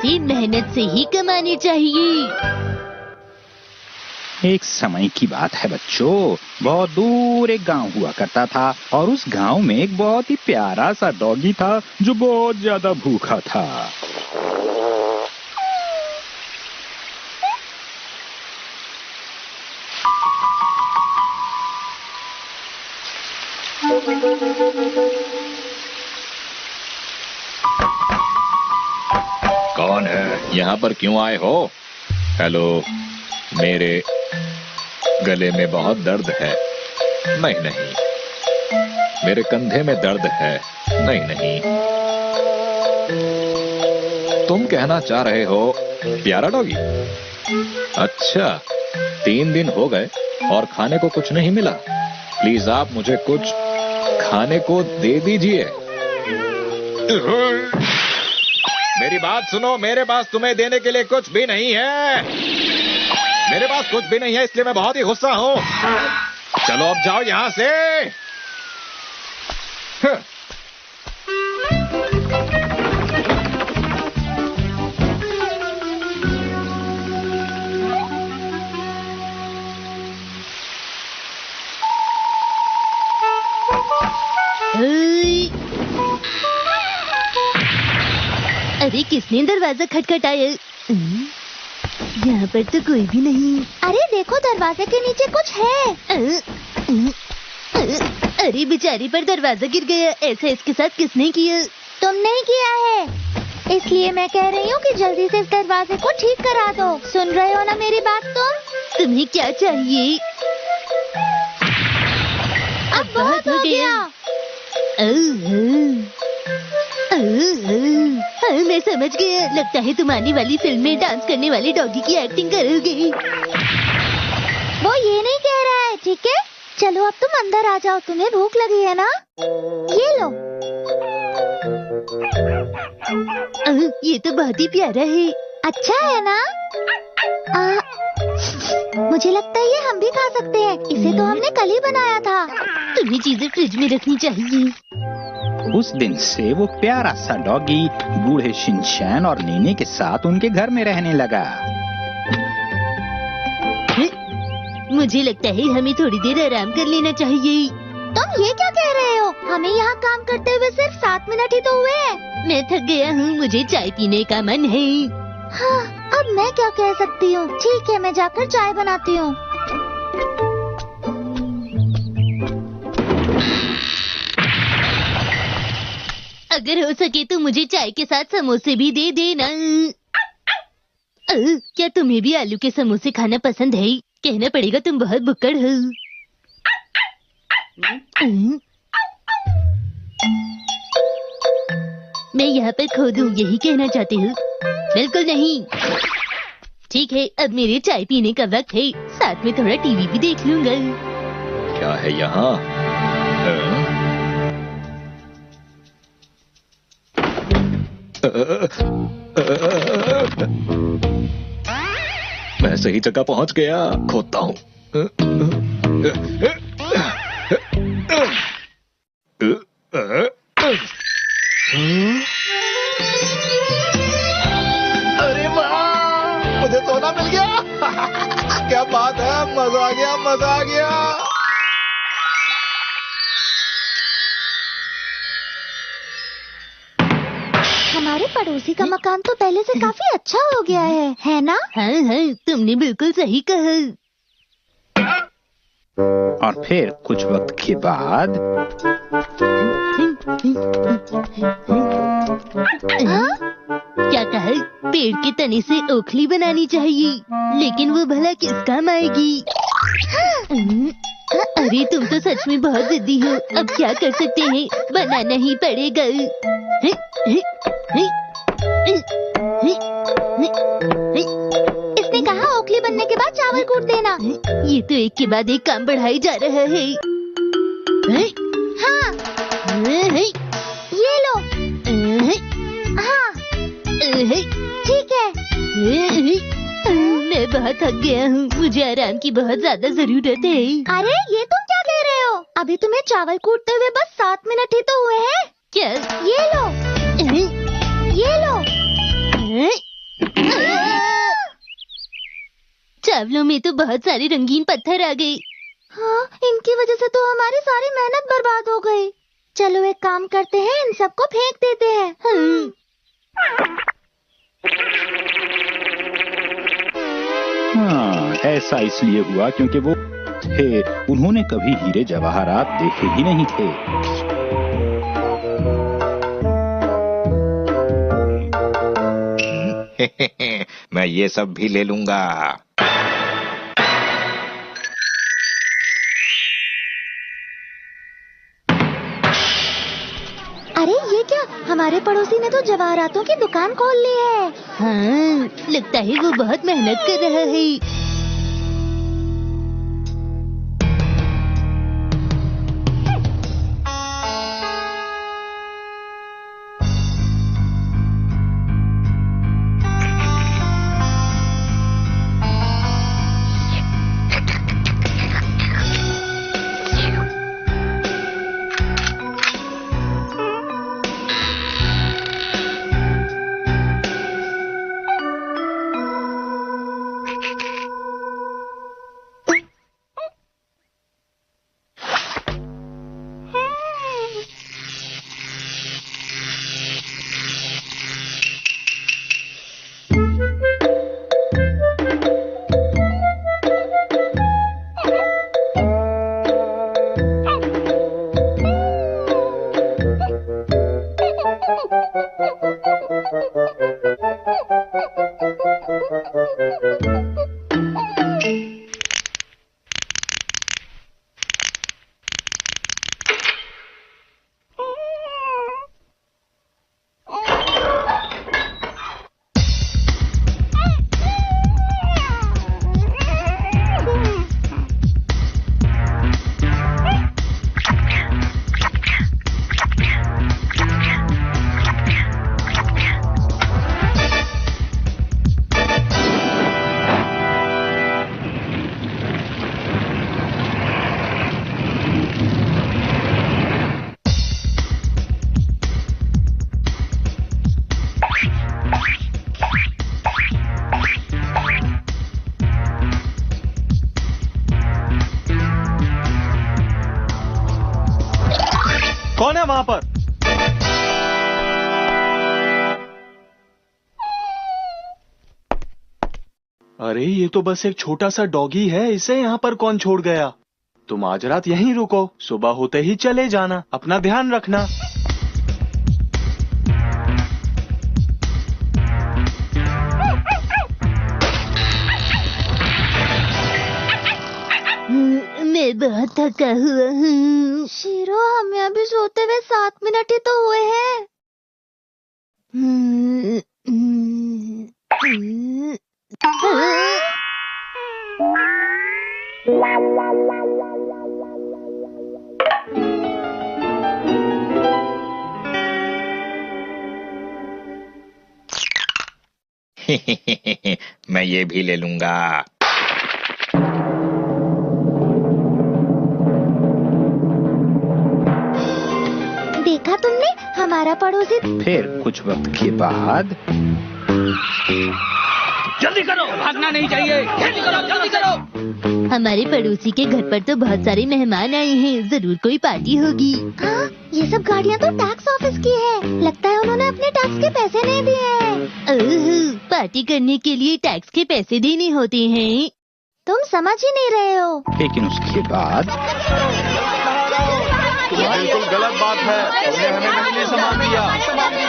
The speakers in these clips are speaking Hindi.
पैसे मेहनत से ही कमाने चाहिए। एक समय की बात है बच्चों, बहुत दूर एक गांव हुआ करता था और उस गांव में एक बहुत ही प्यारा सा डॉगी था जो बहुत ज्यादा भूखा था। कौन है? यहाँ पर क्यों आए हो? हेलो, मेरे गले में बहुत दर्द है। नहीं, मेरे कंधे में दर्द है। नहीं, तुम कहना चाह रहे हो प्यारा डॉगी? अच्छा, 3 दिन हो गए और खाने को कुछ नहीं मिला। प्लीज आप मुझे कुछ खाने को दे दीजिए। मेरी बात सुनो, मेरे पास तुम्हें देने के लिए कुछ भी नहीं है। मेरे पास कुछ भी नहीं है, इसलिए मैं बहुत ही गुस्सा हूं। चलो अब जाओ यहां से। अरे किसने दरवाजा खटखटाया? यहाँ पर तो कोई भी नहीं। अरे देखो, दरवाजे के नीचे कुछ है। अरे बेचारी पर दरवाजा गिर गया। ऐसा इसके साथ किसने किया? तुमने ही किया है, इसलिए मैं कह रही हूँ कि जल्दी से इस दरवाजे को ठीक करा दो। सुन रहे हो ना मेरी बात तुम? तुम्हें क्या चाहिए? अब बहुत हो गया। मैं समझ गया। लगता है तुम आने वाली फिल्म में डांस करने वाले डॉगी की एक्टिंग करोगे। वो ये नहीं कह रहा है, ठीक है? चलो अब तुम अंदर आ जाओ, तुम्हें भूख लगी है ना? ये लो। ये तो बहुत ही प्यारा है। अच्छा है ना? मुझे लगता है ये हम भी खा सकते हैं। इसे तो हमने कल ही बनाया था। तुम्हें चीजें फ्रिज में रखनी चाहिए। उस दिन से वो प्यारा सा डॉगी बूढ़े शिनचैन और नीनी के साथ उनके घर में रहने लगा। मुझे लगता है हमें थोड़ी देर आराम कर लेना चाहिए। तुम ये क्या कह रहे हो? हमें यहाँ काम करते हुए सिर्फ 7 मिनट ही तो हुए हैं। मैं थक गया हूँ, मुझे चाय पीने का मन है। हाँ, अब मैं क्या कह सकती हूँ? ठीक है, मैं जाकर चाय बनाती हूँ। अगर हो सके तो मुझे चाय के साथ समोसे भी दे देना। क्या तुम्हें भी आलू के समोसे खाना पसंद है? कहना पड़ेगा तुम बहुत भुक्कड़ हो। मैं यहाँ पर खो दूँ, यही कहना चाहती हूँ? बिल्कुल नहीं। ठीक है, अब मेरे चाय पीने का वक्त है। साथ में थोड़ा टीवी भी देख लूंगा। क्या है यहाँ? मैं सही जगह पहुंच गया। खोदता हूँ। अरे वाह, मुझे सोना मिल गया। क्या बात है, मजा आ गया, मजा आ गया। हमारे पड़ोसी का मकान तो पहले से काफी अच्छा हो गया है ना? हाँ हाँ, तुमने बिल्कुल सही कहा। और फिर कुछ वक्त के बाद क्या कहा? पेड़ के तने से ओखली बनानी चाहिए, लेकिन वो भला किस काम आएगी? अरे तुम तो सच में बहुत जिद्दी हो। अब क्या कर सकते हैं, बनाना ही पड़ेगा। इसने कहा ओखली बनने के बाद चावल कूट देना। ये तो एक के बाद एक काम बढ़ाई जा रहा है। हाँ, ये लो। हाँ, ठीक है। मैं बहुत थक गया हूँ, मुझे आराम की बहुत ज्यादा जरूरत है। अरे ये तुम क्या कह रहे हो? अभी तुम्हें चावल कूटते हुए बस 7 मिनट ही तो हुए हैं। क्या? ये लो, ये लो। बावलों में तो बहुत सारे रंगीन पत्थर आ गए। हाँ, इनकी वजह से तो हमारी सारी मेहनत बर्बाद हो गई। चलो एक काम करते हैं, इन सबको फेंक देते हैं। हाँ, ऐसा इसलिए हुआ क्योंकि वो थे, उन्होंने कभी हीरे जवाहरात देखे ही नहीं थे। मैं ये सब भी ले लूंगा। अरे ये क्या, हमारे पड़ोसी ने तो जवाहरातों की दुकान खोल ली है। हाँ, लगता है वो बहुत मेहनत कर रहा है। कौन है वहां पर? अरे ये तो बस एक छोटा सा डॉगी है, इसे यहाँ पर कौन छोड़ गया? तुम आज रात यहीं रुको, सुबह होते ही चले जाना। अपना ध्यान रखना। मैं बहुत थका हुआ हूँ। शीरो, हमें अभी सोते हुए 7 मिनट ही तो हुए हैं। मैं ये भी ले लूंगा। देखा तुमने, हमारा पड़ोसी। फिर कुछ वक्त के बाद जल्दी करो, भागना नहीं चाहिए। जल्दी करो, जल्दी करो। हमारे पड़ोसी के घर पर तो बहुत सारे मेहमान आए हैं, जरूर कोई पार्टी होगी। हाँ, ये सब गाड़ियाँ तो टैक्स ऑफिस की है। लगता है उन्होंने अपने टैक्स के पैसे नहीं दिए हैं। ओह, पार्टी करने के लिए टैक्स के पैसे देने होते हैं। तुम समझ ही नहीं रहे हो। लेकिन उसके बाद बिल्कुल गलत बात है, तुमने हमें नकली सामान दिया।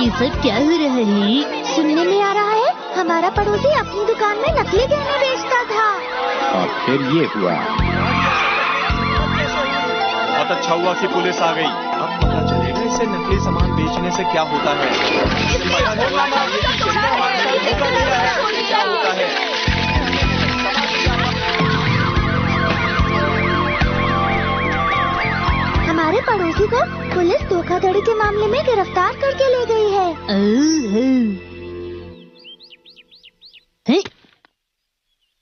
ये सब क्या हो रहा है? सुनने में आ रहा है हमारा पड़ोसी अपनी दुकान में नकली गहने बेचता था। और फिर ये हुआ। बहुत अच्छा हुआ कि पुलिस आ गई। अब पता चलेगा इसे नकली सामान बेचने से क्या होता है। क्या होता है। हमारे पड़ोसी को पुलिस धोखाधड़ी के मामले में गिरफ्तार करके ले गई है। ओह, हे,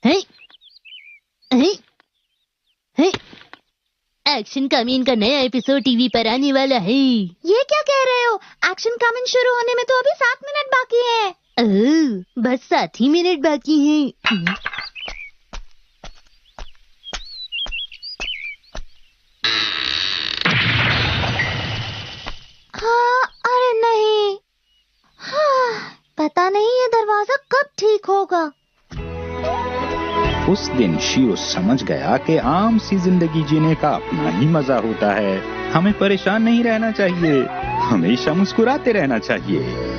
हे, हे, हे। एक्शन कमीन का नया एपिसोड टीवी पर आने वाला है। ये क्या कह रहे हो? एक्शन कमिंग शुरू होने में तो अभी 7 मिनट बाकी है। ओह, बस 7 ही मिनट बाकी हैं। होगा। उस दिन शीरो समझ गया कि आम सी जिंदगी जीने का अपना ही मजा होता है। हमें परेशान नहीं रहना चाहिए, हमेशा मुस्कुराते रहना चाहिए।